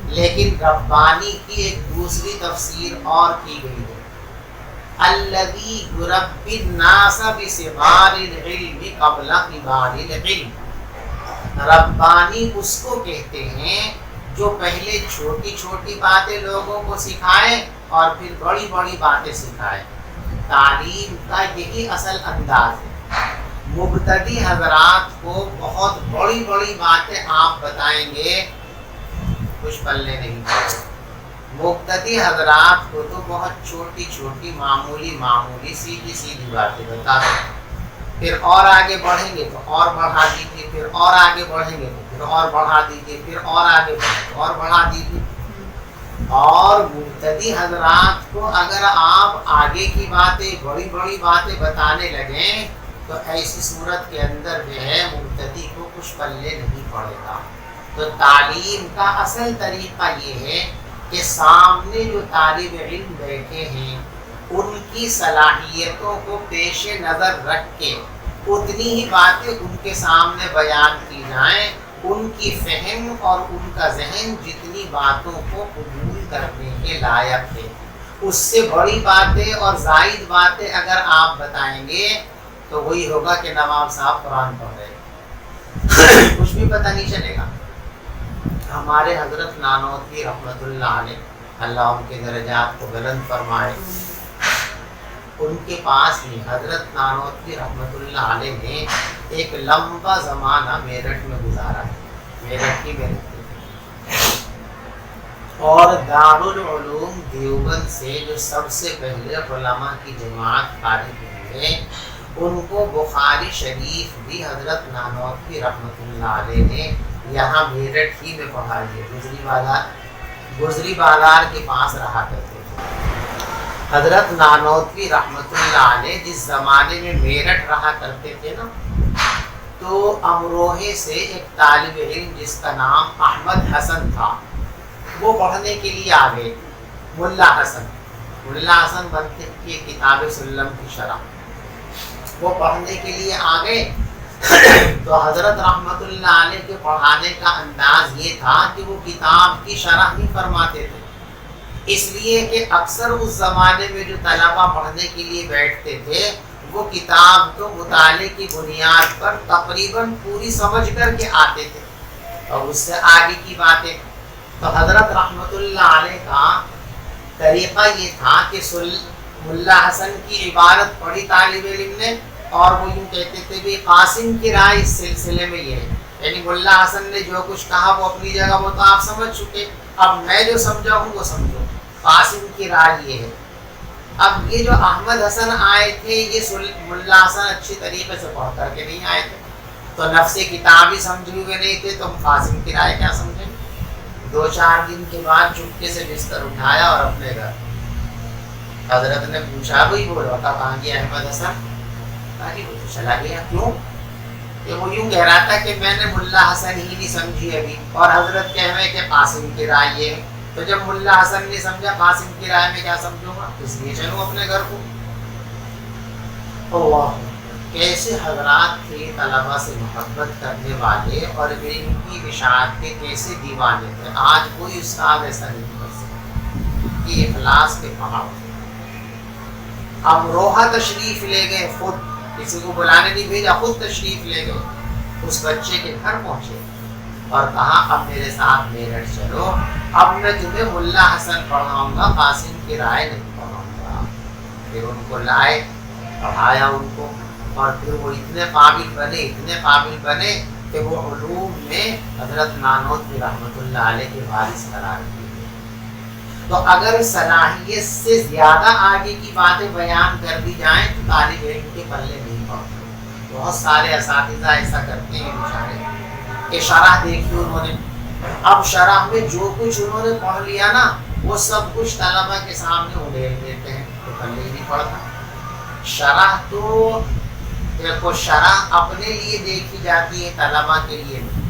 Speaker 2: لیکن ربانی کی ایک دوسری تفسیر اور کی گئی ہے، الذی یربی الناس بصغار العلم قبل کبار العلم۔ ربانی اس کو کہتے ہیں جو پہلے چھوٹی چھوٹی باتیں لوگوں کو سکھائے اور پھر بڑی بڑی باتیں سکھائے۔ تعلیم کا یہی اصل انداز ہے۔ مبتدی حضرات کو بہت بڑی بڑی باتیں آپ بتائیں گے، کچھ پلے نہیں پڑے۔ مبتدی حضرات کو تو بہت چھوٹی چھوٹی معمولی سیدھی سیدھی باتیں بتا دیں، پھر اور آگے بڑھیں گے تو اور بڑھا دیجیے، پھر اور آگے بڑھیں گے تو پھر اور بڑھا دیجیے، پھر اور آگے بڑھیں تو اور بڑھا دیجیے۔ اور مبتدی حضرات کو اگر آپ آگے کی باتیں بڑی بڑی باتیں بتانے لگیں تو ایسی صورت کے اندر جو ہے مبتدی کو کچھ پلے نہیں پڑے گا۔ تو تعلیم کا اصل طریقہ یہ ہے کہ سامنے جو طالب علم بیٹھے ہیں ان کی صلاحیتوں کو پیش نظر رکھ کے اتنی ہی باتیں ان کے سامنے بیان کی جائیں، ان کی فہم اور ان کا ذہن جتنی باتوں کو قبول کرنے کے لائق ہے، اس سے بڑی باتیں اور زائد باتیں اگر آپ بتائیں گے تو وہی ہوگا کہ نواب صاحب قرآن پڑھ رہے، کچھ بھی پتہ نہیں چلے گا۔ ہمارے حضرت نانوتوی رحمۃ اللہ علیہ، اللہ ان کے درجات کو بلند فرمائے، ان کے پاس ہی حضرت نانوتوی رحمۃ اللہ علیہ نے ایک لمبا زمانہ میرٹھ میں گزارا ہے، میرٹھ ہی میں رہتے تھے، اور دارالعلوم دیوبند سے جو سب سے پہلے علماء کی جماعت فارغ ہوئے ان کو بخاری شریف بھی حضرت نانوتوی رحمۃ اللہ علیہ نے یہاں میرٹھ ہی میں پڑھائی ہے، گزری بازار کے پاس رہا کرتے تھے۔ حضرت نانوتوی رحمۃ اللہ علیہ جس زمانے میں میرٹھ رہا کرتے تھے نا، تو امروہے سے ایک طالب علم جس کا نام احمد حسن تھا، وہ پڑھنے کے لیے آ گئے۔ ملا حسن بنتے کی کتاب سلم کی شرح، وہ پڑھنے کے لیے آ گئے۔ تو حضرت رحمۃ اللہ علیہ کے پڑھانے کا انداز یہ تھا کہ وہ کتاب کی شرح نہیں فرماتے تھے، اس لیے کہ اکثر اس زمانے میں جو طلبہ پڑھنے کے لیے بیٹھتے تھے وہ کتاب تو مطالعے کی بنیاد پر تقریباً پوری سمجھ کر کے آتے تھے اور اس سے آگے کی باتیں۔ تو حضرت رحمۃ اللہ علیہ کا طریقہ یہ تھا کہ ملا حسن کی عبارت پڑھی طالب علم نے، اور وہ یوں کہتے تھے بھی قاسم کی رائے اس سلسلے میں یہ ہے، یعنی ملا حسن نے جو کچھ کہا وہ اپنی جگہ وہ تو آپ سمجھ چکے، اب میں جو سمجھا ہوں وہ سمجھو، قاسم کی رائے یہ ہے۔ اب یہ جو احمد حسن آئے تھے یہ ملا حسن اچھی طریقے سے پڑھ کر کے نہیں آئے تھے، تو نفس کتاب ہی سمجھے ہوئے نہیں تھے، تو قاسم کی رائے کیا سمجھیں؟ 2-4 دن کے بعد چپکے سے بستر اٹھایا اور اپنے گھر حضرت نے پوچھا بھائی وہ لوٹا کہاں گیا احمد حسن؟ کہا جی وہ تو چلا گیا۔ کیوں؟ کہ وہ یوں کہہ رہا تھا کہ میں نے ملا حسن ہی نہیں سمجھی ابھی، اور حضرت کہہ رہے کہ قاسم کی رائے یہ ہے، تو جب ملا حسن نے سمجھا قاسم کی رائے میں کیا سمجھوں گا، اس لیے چلوں اپنے گھر کو۔ اللہ کیسے حضرات تھے طلبا سے محبت کرنے والے اور ان کی اشاعت کے کیسے دیوانے تھے۔ آج کوئی استاد ایسا نہیں کر سکتا کہ اخلاص کے پہاڑ۔ اب روحا تشریف لے گئے، خود کسی کو بلانے نہیں بھیجا، خود تشریف لے گئے، اس بچے کے گھر پہنچے اور کہا اب میرے ساتھ میرٹھ چلو، اب میں تمہیں ملا حسن پڑھاؤں گا، قاسم کی رائے نہیں پڑھاؤں گا۔ پھر ان کو لائے، پڑھایا ان کو، اور پھر وہ اتنے قابل بنے کہ وہ علوم میں حضرت نانوتوی رحمۃ اللہ علیہ کے وارث قرار دیے۔ تو اگر صلاحیت سے زیادہ آگے کی باتیں بیان کر دی جائیں تو طالب علم کے پلے نہیں پڑتے۔ بہت سارے اساتذہ ایسا کرتے ہیں بیچارے کہ شرح دیکھی انہوں نے، اب شرح میں جو کچھ انہوں نے پڑھ لیا نا وہ سب کچھ طلبہ کے سامنے اڑیل دیتے ہیں، تو پلے نہیں پڑتا۔ شرح تو دیکھو، شرح اپنے لیے دیکھی جاتی ہے، طلبہ کے لیے نہیں۔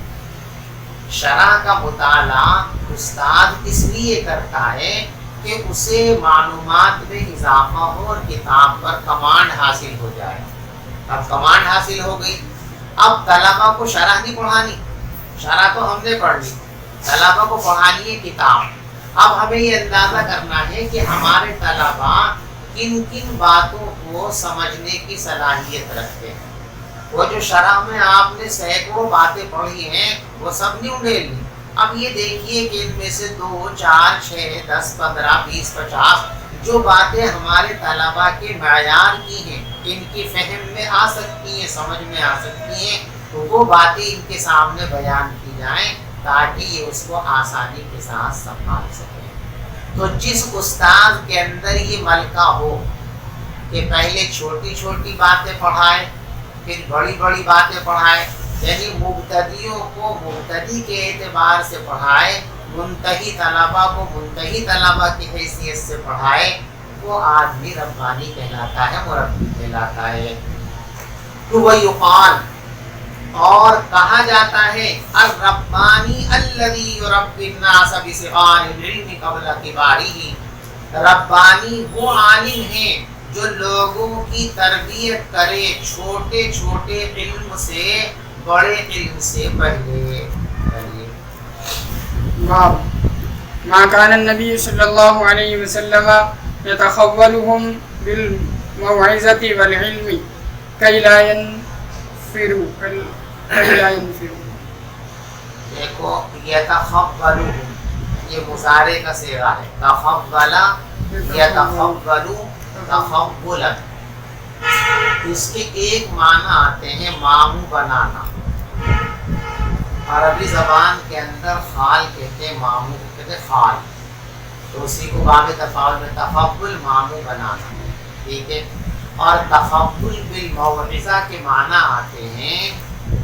Speaker 2: شرح کا مطالعہ استاد اس لیے کرتا ہے کہ اسے معلومات میں اضافہ ہو اور کتاب پر کمانڈ حاصل ہو جائے۔ اب کمانڈ حاصل ہو گئی، اب طلبہ کو شرح نہیں پڑھانی، شرح تو ہم نے پڑھ لی، طلبہ کو پڑھانی ہے کتاب۔ اب ہمیں یہ اندازہ کرنا ہے کہ ہمارے طلبہ کن کن باتوں کو سمجھنے کی صلاحیت رکھتے ہیں۔ وہ جو شرح میں آپ نے سینکڑوں باتیں پڑھی ہیں وہ سب نہیں اڑیل لی۔ اب یہ دیکھیے کہ ان میں سے 2, 4, 6, 10, 15, 20, 50 جو باتیں ہمارے طلباء کے معیار کی ہیں، ان کی فہم میں آ سکتی ہیں، سمجھ میں آ سکتی ہیں، تو وہ باتیں ان کے سامنے بیان کی جائیں تاکہ یہ اس کو آسانی کے ساتھ سنبھال سکیں۔ تو جس استاد کے اندر یہ ملکہ ہو کہ پہلے چھوٹی چھوٹی باتیں پڑھائے پھر بڑی بڑی باتیں پڑھائے، یعنی مبتدیوں کو مبتدی کے اعتبار سے پڑھائے، منتہی طلبہ کو منتہی طلبہ کی حیثیت سے پڑھائے، وہ آدمی ربانی کہلاتا ہے، مربی کہلاتا ہے۔ تو وہ یقال، اور کہا جاتا ہے الربانی الذی یربی الناس بصغار العلم قبل کبارہ، ربانی وہ عالم ہیں جو لوگوں کی تربیت کرے چھوٹے چھوٹے علم سے بڑے علم سے پہلے۔
Speaker 1: باب ما كان النبي صلى الله عليه وسلم يتخولهم بالموعظة والعلم كي لا ينفروا
Speaker 2: دیکھو یتخولوا یہ مضارع کا صیغہ ہے، تخولا یتخولوا تخولا، اس کے ایک معنی آتے ہیں مامو بنانا۔ عربی زبان کے اندر خال کہتے ہیں، مامو کہتے ہیں خال، تو اسی کو باب تفاعل میں تفضل مامو بنانا، ٹھیک ہے۔ اور تفضل بالموعظہ کے معنی آتے ہیں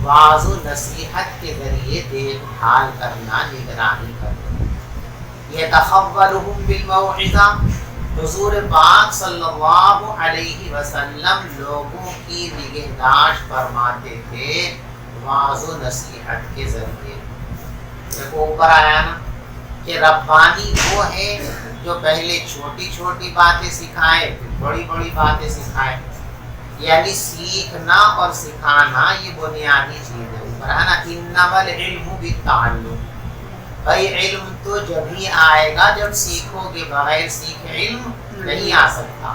Speaker 2: واعظ و نصیحت کے ذریعے دیکھ بھال کرنا، نگرانی کرنا۔ یہ تخولہم بالموعظہ، حضور پاک صلی اللہ علیہ وسلم لوگوں کی نگہداشت فرماتے تھے واعظ و نصیحت کے ذریعے۔ دیکھو اوپر آیا نا کہ ربانی وہ ہے جو پہلے چھوٹی چھوٹی باتیں سکھائے پھر بڑی بڑی باتیں سکھائے، یعنی سیکھنا اور سکھانا یہ بنیادی چیز ہے۔ اوپر ہے نا انما العلم بالتعلم، بھائی علم تو جب ہی آئے گا جب سیکھو گے، بغیر سیکھے علم نہیں آ سکتا۔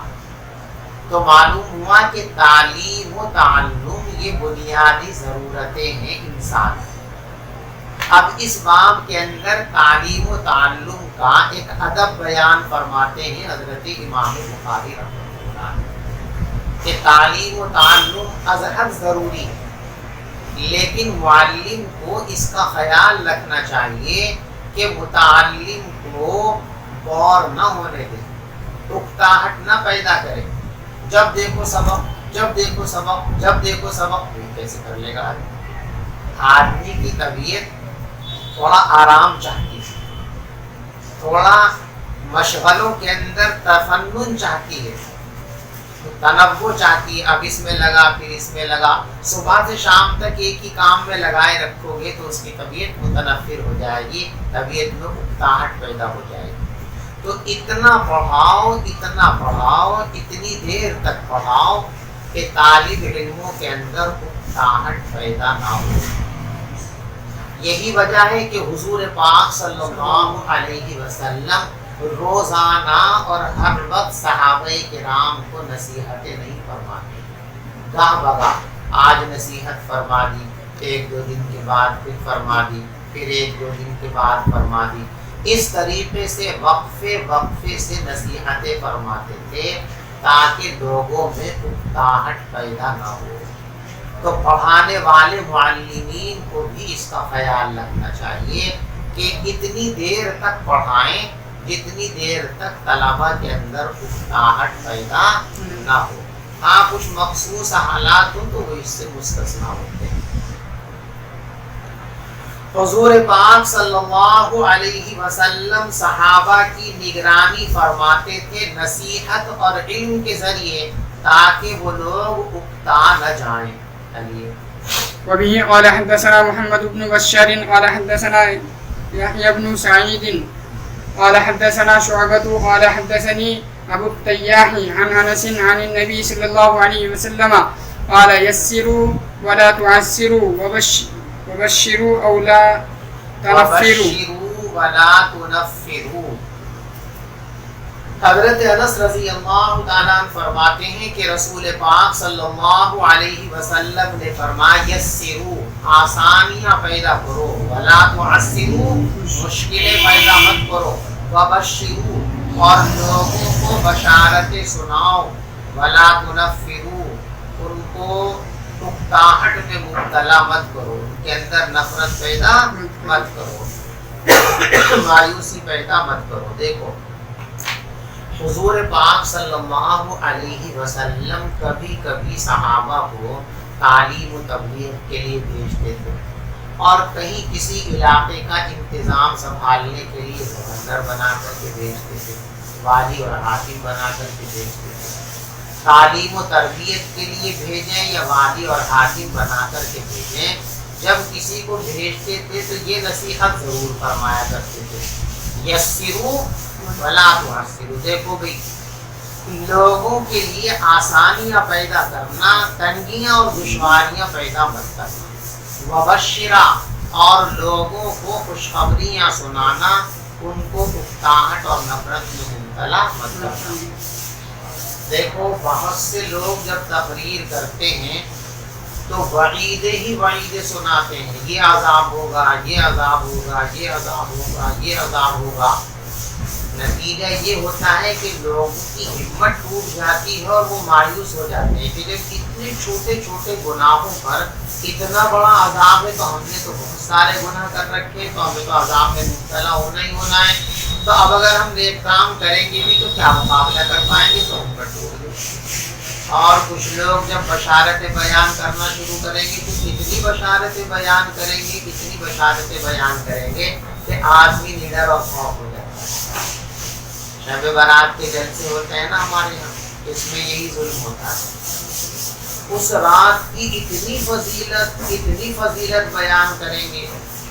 Speaker 2: تو معلوم ہوا کہ تعلیم و تعلم یہ بنیادی ضرورتیں ہیں انسان۔ اب اس باب کے اندر تعلیم و تعلم کا ایک ادب بیان فرماتے ہیں حضرت امام بخاری رحمۃ اللہ علیہ کہ تعلیم و تعلم ازحد ضروری ہے، لیکن معلم کو اس کا خیال رکھنا چاہیے کہ متعلم کو بور نہ ہونے دے، اکتاہٹ نہ پیدا کرے، جب دیکھو سبق، جب دیکھو سبق، جب دیکھو سبق، یہ کیسے کر لے گا آدمی کی طبیعت تھوڑا آرام چاہتی ہے، تھوڑا مشغلوں کے اندر تفنن چاہتی ہے، تنوع چاہتی ہے، اب اس میں لگا پھر اس میں لگا، صبح سے شام تک ایک ہی کام میں لگائے رکھو گے تو اس کی طبیعت متنفر ہو جائے گی، طبیعت میں اکتاہٹ پیدا ہو جائے گی۔ تو اتنا پڑھاؤ، اتنا پڑھاؤ، اتنی دیر تک پڑھاؤ کہ طالب علموں کے اندر اکتاہٹ پیدا نہ ہو۔ یہی وجہ ہے کہ حضور پاک صلی اللہ علیہ وسلم روزانہ اور ہر وقت صحابہ کرام کو نصیحتیں نہیں فرماتے، گاہ بگاہ آج نصیحت فرما دی، ایک دو دن کے بعد پھر فرما دی، پھر ایک دو دن کے بعد فرما دی، اس طریقے سے وقفے وقفے سے نصیحتیں فرماتے تھے تاکہ لوگوں میں اکتاہٹ پیدا نہ ہو۔ تو پڑھانے والے معلمین کو بھی اس کا خیال رکھنا چاہیے کہ اتنی دیر تک پڑھائیں جتنی دیر تک طلبہ کے اندر اکتاہٹ پیدا نہ ہو۔ ہاں کچھ مخصوص حالات ہوں تو وہ اس سے مستثنا ہوتے ہیں۔ حضور پاک صلی اللہ علیہ وسلم صحابہ کی نگرانی فرماتے تھے نصیحت اور علم کے ذریعے تاکہ وہ لوگ اکتا نہ جائیں۔
Speaker 1: وبه قال حدثنا محمد بن بشار قال حدثنا يحيى بن سعيد قال حدثنا شعبة قال حدثني أبو التياح عن أنس عن النبي صلى الله عليه وسلم قال يسروا ولا تعسروا وبشروا أو لا تنفروا
Speaker 2: ولا تنفروا۔ حضرت انس رضی اللہ تعالیٰ عنہ فرماتے ہیں کہ رسول پاک صلی اللہ علیہ وسلم نے فرمایا یسروا، آسانیاں پیدا کرو، ولا تعسروا، مشکلیں پیدا مت کرو، وبشروا، اور لوگوں کو بشارتیں سناؤ، ولا تنفروا، ان کو اکتاہٹ میں مبتلا مت کرو، ان کے اندر نفرت پیدا مت کرو، مایوسی پیدا مت کرو۔ دیکھو حضور پاک صلی اللہ علیہ وسلم کبھی کبھی صحابہ کو تعلیم و تبلیغ کے لیے بھیجتے تھے، اور کہیں کسی علاقے کا انتظام سنبھالنے کے لیے گورنر بنا کر کے بھیجتے تھے، والی اور حاکم بنا کر کے بھیجتے تھے۔ تعلیم و تربیت کے لیے بھیجیں یا والی اور حاکم بنا کر کے بھیجیں، جب کسی کو بھیجتے تھے تو یہ نصیحت ضرور فرمایا کرتے تھے یسروا ولا تعسروا۔ دیکھو بھئی لوگوں کے لیے آسانیاں پیدا کرنا، تنگیاں اور دشواریاں پیدا مت کرنا، وبشرا، اور لوگوں کو خوشخبریاں سنانا، ان کو اکتاہٹ اور نفرت میں مبتلا مت کرنا۔ دیکھو بہت سے لوگ جب تقریر کرتے ہیں تو وعیدیں ہی وعیدیں سناتے ہیں، یہ عذاب ہوگا، یہ عذاب ہوگا، یہ عذاب ہوگا، یہ عذاب ہوگا۔ نتیجہ یہ ہوتا ہے کہ لوگوں کی ہمت ٹوٹ جاتی ہے اور وہ مایوس ہو جاتے ہیں کہ جب اتنے چھوٹے چھوٹے گناہوں پر اتنا بڑا عذاب ہے تو ہم نے تو بہت سارے گناہ کر رکھے، تو ہمیں تو عذاب میں مبتلا ہونا ہی ہونا ہے، تو اب اگر ہم نیک کام کریں گے بھی تو کیا مقابلہ کر پائیں گے، تو ہم پر ٹوٹ گئے۔ اور کچھ لوگ جب بشارتیں بیان کرنا شروع کریں گے تو اتنی بشارتیں بیان کریں گے، اتنی بشارتیں بیان کریں گے کہ آدمی نڈر اور خوف ہو جاتا ہے۔ شب برات کے جلسے ہوتے ہیں نا ہمارے یہاں، اس میں یہی ظلم ہوتا ہے۔ اس رات کی اتنی فضیلت بیان کریں گے،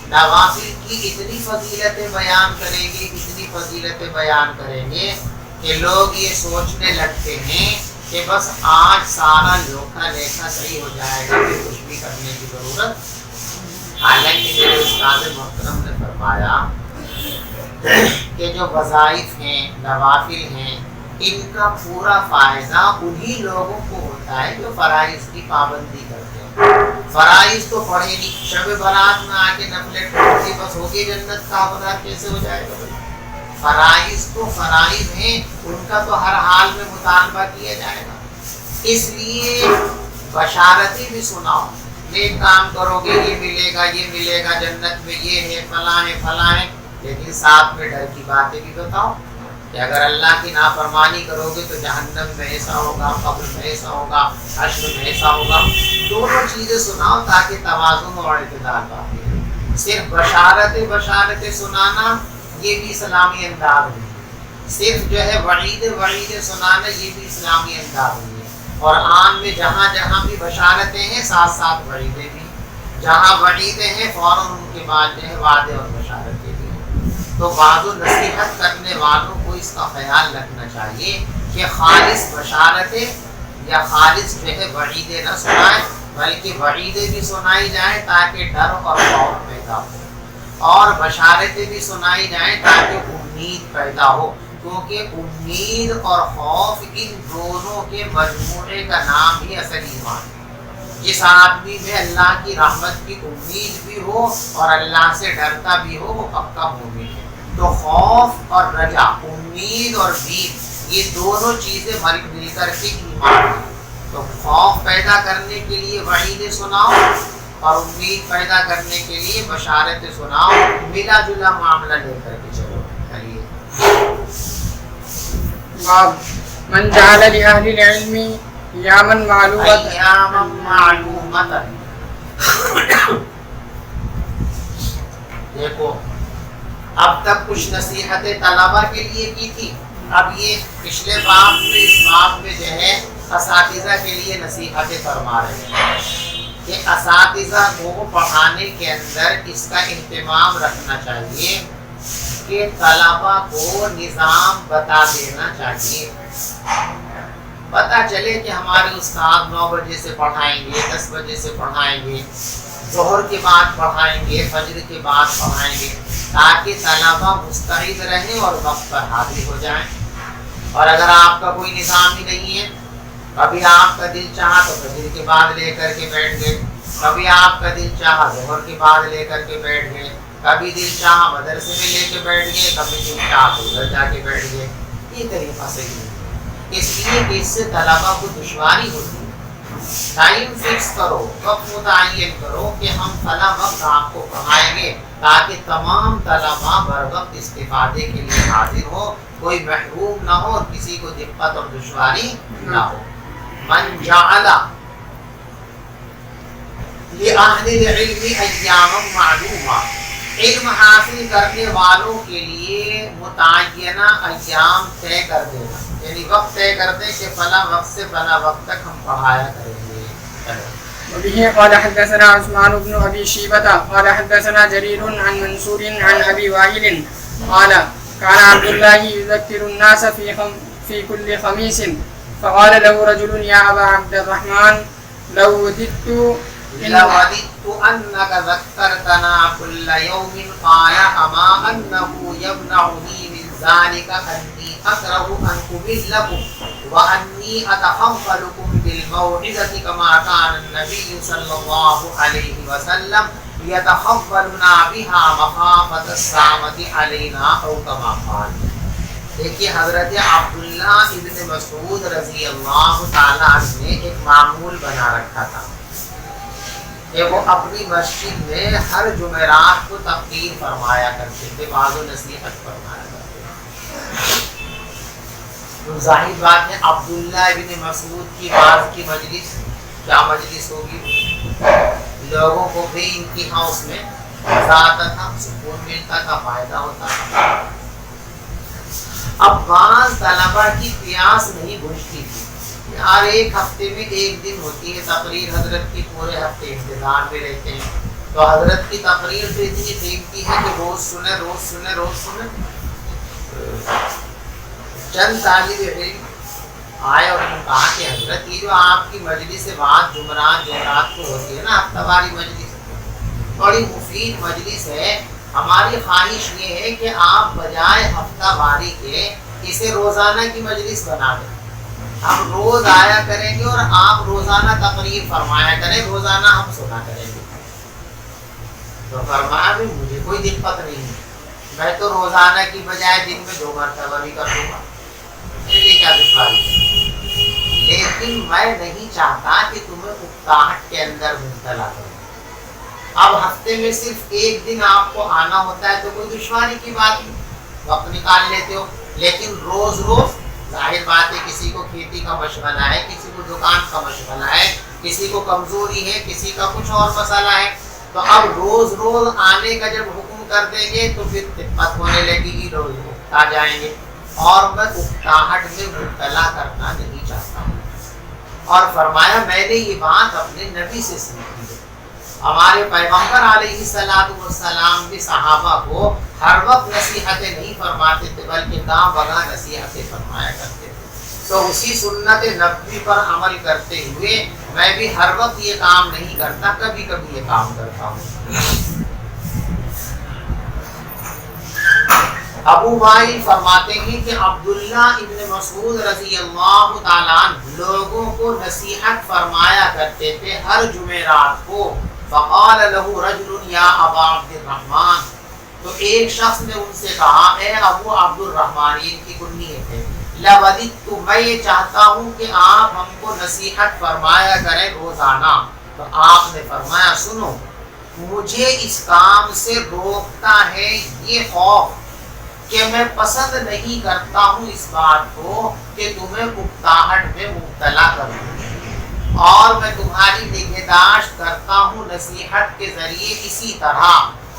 Speaker 2: نوافل کی اتنی فضیلتیں بیان کریں گے، اتنی فضیلتیں بیان کریں گے کہ لوگ یہ سوچنے لگتے ہیں کہ بس آج سارا لوکھا لیکھا صحیح ہو جائے گا، پھر کچھ بھی کرنے کی ضرورت۔ حالانکہ میرے استاد محترم نے فرمایا کہ جو وظائف ہیں، نوافل ہیں، ان کا پورا فائدہ انہی لوگوں کو ہوتا ہے جو فرائض کی پابندی کرتے ہیں۔ فرائض تو پڑھے نہیں، شب برات میں آ کے نفلیں پڑھتے بس ہوگی جنت کا حقدار کیسے ہو جائے گا؟ فرائض تو فرائض ہیں، ان کا تو ہر حال میں مطالبہ کیا جائے گا۔ اس لیے بشارتیں بھی سناؤ، نیک کام کرو گے یہ ملے گا، یہ ملے گا، جنت میں یہ ہے، فلاں ہے، فلاں ہے، لیکن ساتھ میں ڈر کی باتیں بھی بتاؤ کہ اگر اللہ کی نافرمانی کرو گے تو جہنم میں ایسا ہوگا، قبر میں ایسا ہوگا، حشر میں ایسا ہوگا. دونوں چیزیں سناؤ تاکہ توازن اور اعتدال باقی رہے. صرف بشارتیں سنانا یہ بھی اسلامی انداز نہیں ہے. صرف جو ہے وعید سنانا یہ بھی اسلامی انداز نہیں ہے. اور عام میں جہاں جہاں بھی بشارتیں ہیں ساتھ ساتھ وعیدیں بھی، جہاں وعیدیں ہیں فوراً ان کے بعد جو ہے وعدے اور بشارتیں بھی ہیں. تو بعض و نصیحت کرنے والوں کو اس کا خیال رکھنا چاہیے کہ خالص بشارتیں یا خالص جو ہے وعیدیں نہ سنائیں، بلکہ وعیدیں بھی سنائی جائیں تاکہ ڈر اور خوف پیدا ہو، اور بشارتیں بھی سنائی جائیں تاکہ امید پیدا ہو. کیونکہ امید اور خوف ان دونوں کے مجموعے کا نام ہی اصل ایمان ہے. جس آدمی میں اللہ کی رحمت کی امید بھی ہو اور اللہ سے ڈرتا بھی ہو وہ پکا مومن ہے. تو خوف اور رجا، امید اور دید، یہ دونوں چیزیں مل کر کے ایمان ہے. تو خوف پیدا کرنے کے لیے وعیدیں سناؤ اور امید پیدا کرنے کے لیے بشارتیں سناؤ. ملا جلا معاملہ لے کر کے چلو.
Speaker 1: باب من جعل لأهل العلم ایاما
Speaker 2: معلومتا. دیکھو اب تک کچھ نصیحتیں طلبہ کے لیے کی تھی، اب یہ پچھلے باب میں اس باب میں جو ہے اساتذہ کے لیے نصیحتیں فرما رہے ہیں کہ اساتذہ کو پڑھانے کے اندر اس کا اہتمام رکھنا چاہیے کہ طلبہ کو نظام بتا دینا چاہیے. پتہ چلے کہ ہمارے استاد 9 بجے سے پڑھائیں گے، 10 بجے سے پڑھائیں گے، ظہر کے بعد پڑھائیں گے، فجر کے بعد پڑھائیں گے، تاکہ طلبہ مستعد رہیں اور وقت پر حاضر ہو جائیں. اور اگر آپ کا کوئی نظام ہی نہیں ہے، کبھی آپ کا دل چاہا تو فجر کے بعد لے کر کے بیٹھ گئے، کبھی آپ کا دل چاہا ظہر کے بعد لے کر کے بیٹھ گئے، کبھی دل چاہا مدرسے میں لے کے بیٹھ گئے، کبھی دل چاہا تو ادھر جا کے بیٹھ گئے. یہ طریقہ صحیح نہیں ہے، اس لیے کہ اس سے طلبہ کو دشواری ہوتی ہے. ٹائم فکس کرو، وقت متعین کرو کہ ہم فلاں وقت آپ کو پڑھائیں گے تاکہ تمام طلبہ بر وقت استفادے کے لیے حاضر ہو، کوئی محروم نہ ہو اور کسی کو دقت اور دشواری نہ ہو. من جعل لأہل العلم ایاما معلوما، علم حاصل کرنے والوں کے لیے متعینہ ایام طے کر دینا، یعنی وقت طے کر دیں کہ فلاں وقت سے فلاں وقت تک ہم پڑھایا کریں گے.
Speaker 1: وبه قال حدثنا عثمان بن ابي شيبة قال حدثنا جرير عن منصور عن ابي وائل قال كان عبد الله يذكر الناس في كل خميس فقال له رجل يا ابا عبد الرحمن لو وددت
Speaker 2: أنك ذكرتنا كل يوم. قال أما أنه يمنعني من ذلك أني أكره أن أملكم وأني أتخفلكم بالموعظة كما كان النبي صلى الله عليه وسلم يتخفلنا بها مخافة السامة علينا أو كما قال. دیکھیے حضرت عبداللہ ابن مسعود رضی اللہ تعالیٰ عنہ نے ایک معمول بنا رکھا تھا کہ وہ اپنی مسجد میں ہر جمعرات کو تقریر فرمایا کرتے تھے، وعظ و نصیحت فرمایا کرتے تھے. تو ظاہر بات ہے عبداللہ ابن مسعود کی وعظ کی مجلس کیا مجلس ہوگی، لوگوں کو بھی انتہا اس میں مزہ آتا تھا، سکون ملتا تھا، فائدہ ہوتا تھا. اب بعض طلبہ کی پیاس نہیں بجھتی تھی، ہر ایک ہفتے میں ایک دن ہوتی ہے تقریر، حضرت کی پورے ہفتے انتظار میں رہتے ہیں. تو حضرت کی تقریر تو اتنی قیمتی ہے کہ روز سنیں روز سنیں روز سنیں. چند طالب علم آئے اور انہوں نے کہا کہ حضرت یہ جو آپ کی مجلس بعد جمعرات کو ہوتی ہے نا ہفتہ واری مجلس، بڑی مفید مجلس ہے، ہماری خواہش یہ ہے کہ آپ بجائے ہفتہ واری کے اسے روزانہ کی مجلس بنا دیں. ہم روز آیا کریں گے اور آپ روزانہ تقریر فرمایا کریں، روزانہ ہم سنا کریں گے. تو فرمایا بھی مجھے کوئی دقت نہیں ہے، میں تو روزانہ کی بجائے دن میں 2 مرتبہ بھی کر دوں گا، میرے کیا دشواری ہے. لیکن میں نہیں چاہتا کہ تمہیں اکتاہٹ کے اندر مبتلا کروں. اب ہفتے میں صرف ایک دن آپ کو آنا ہوتا ہے تو کوئی دشواری کی بات نہیں، وقت نکال لیتے ہو. لیکن روز روز ظاہر بات ہے کسی کو کھیتی کا مشغلہ ہے، کسی کو دکان کا مشغلہ ہے، کسی کو کمزوری ہے، کسی کا کچھ اور مسئلہ ہے، تو اب روز روز آنے کا جب حکم کر دیں گے تو پھر خدمت ہونے لگے گی، روز اکتا جائیں گے، اور میں اکتاہٹ میں مبتلا کرنا نہیں چاہتا ہوں۔ اور فرمایا میں نے یہ بات اپنے نبی سے سیکھی ہے۔ ہمارے پیغمبر علیہ السلام بھی صحابہ کو ہر وقت نصیحتیں نہیں فرماتے تھے بلکہ گاں بگاں نصیحتیں فرمایا کرتے تھے، تو اسی سنت نبوی پر عمل کرتے ہوئے میں بھی ہر وقت یہ کام نہیں کرتا، کبھی کبھی یہ کام کرتا ہوں۔ ابو وائل فرماتے ہیں کہ عبداللہ ابن مسعود رضی اللہ تعالیٰ عنہ لوگوں کو نصیحت فرمایا کرتے تھے ہر جمعرات کو۔ فقال له رجل یا ابا عبد الرحمن، تو ایک شخص نے ان سے کہا اے ابو عبد الرحمن، ان کی کنیت ہے، لوددت، میں یہ چاہتا ہوں کہ آپ ہم کو نصیحت فرمایا کریں روزانہ۔ تو آپ نے فرمایا سنو، مجھے اس کام سے روکتا ہے یہ خوف کہ میں پسند نہیں کرتا ہوں اس بات کو کہ تمہیں اکتاہٹ میں مبتلا کروں، اور میں تمہاری نگہداشت کرتا ہوں نصیحت کے ذریعے اسی طرح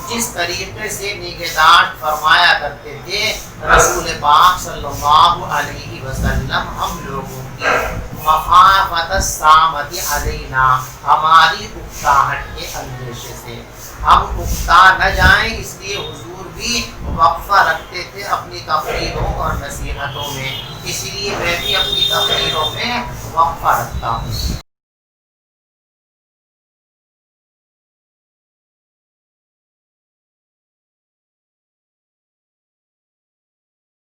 Speaker 2: جس طریقے سے نگہداشت فرمایا کرتے تھے رسول پاک صلی اللہ علیہ وسلم ہم لوگوں کی، مخافۃ السامۃ علینا، ہماری اکتاہٹ کے اندیشے سے ہم اکتا نہ جائیں، اس لیے حضور بھی وقفہ رکھتے تھے اپنی تقریروں اور نصیحتوں میں، اس لیے میں بھی اپنی تقریروں میں وقفہ رکھتا ہوں۔